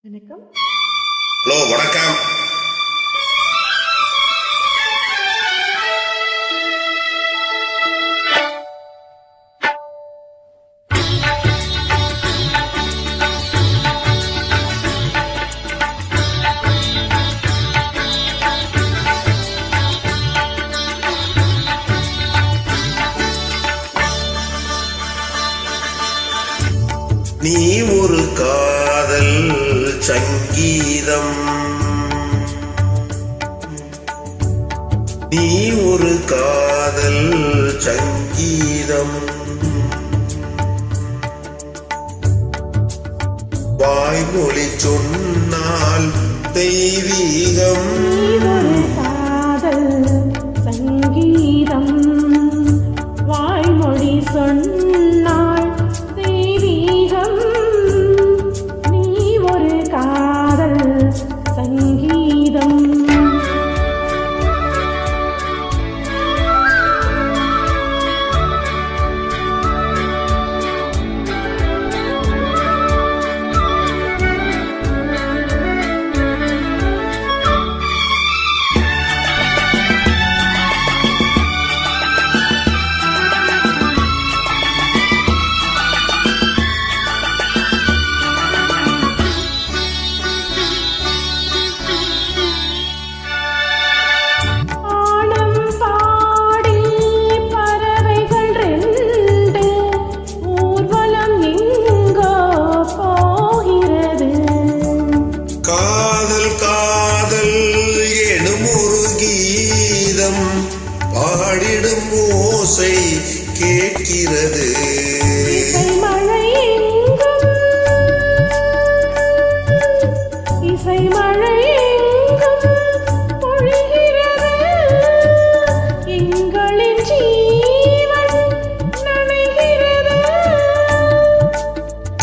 வணக்கம். ஹலோ, வணக்கம். நீ ஒரு காதல் சங்கீதம், நீ ஒரு காதல் சங்கீதம், வாய்மொழி சொன்னால் தெய்வீகம். காதல் சங்கீதம், வாய்மொழி சொன்னால் தெய்வீகம். நீ ஒரு காதல் சங்கீதம். பாடிடும் ஓசை கேட்கிறது. இசைமழை எங்கும் பொழிகிறது. எங்களின் ஜீவன் நனைகிறது.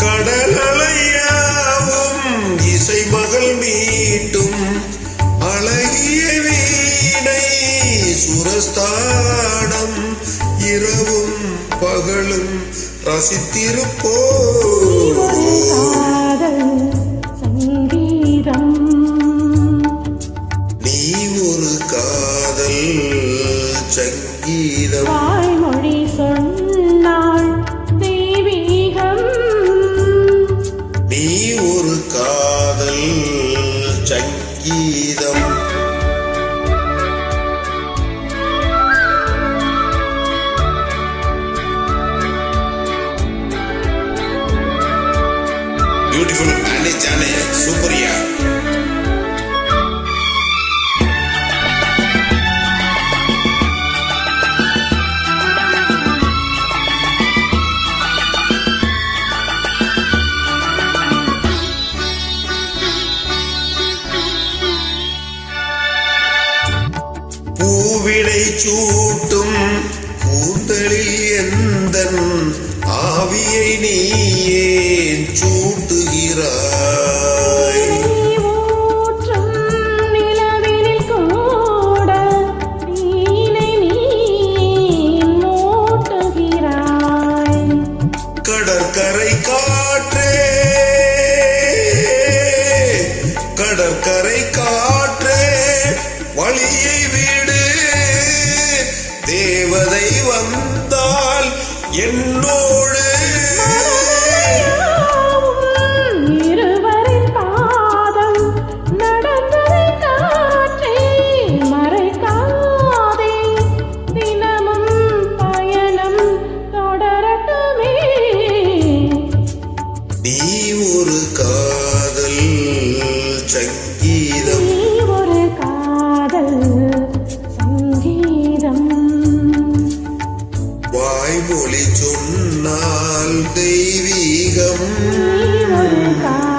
கடல் அலையாவும் இசை மகள் மீட்டும் அழகிய வீணை சுரஸ்தானம். இரவும் பகலும் ரசித்திருப்போ சங்கீதம். நீ ஒரு காதல் சங்கீதம், வாய்மொழி சொன்னால் தெய்வீகம். நீ ஒரு காதல் சங்கீதம். Beautiful Annie Jane Supriya. பூவிடை சூட்டும் கூந்தலில் எந்தன் ஆவியை நீ ஏன் சூட்டுகிறாய்? நிலவினில் கூட நீனை நீ மூட்டுகிறாய். கடற்கரை காற்றே, கடற்கரை காற்றே வழியை விடு. தேவதை வந்தால் என்னோடு இருவரின் பாதம் நடந்ததை காற்றே மறைக்காதே. தினமும் பயணம் தொடரட்டுமே. நீ ஒரு காதல் சங்கீதம், நீ ஒரு காதல் சங்கீதம். வாய்மொழி சொன்னால் தெய்வீகம். நீ ஒரு காதல்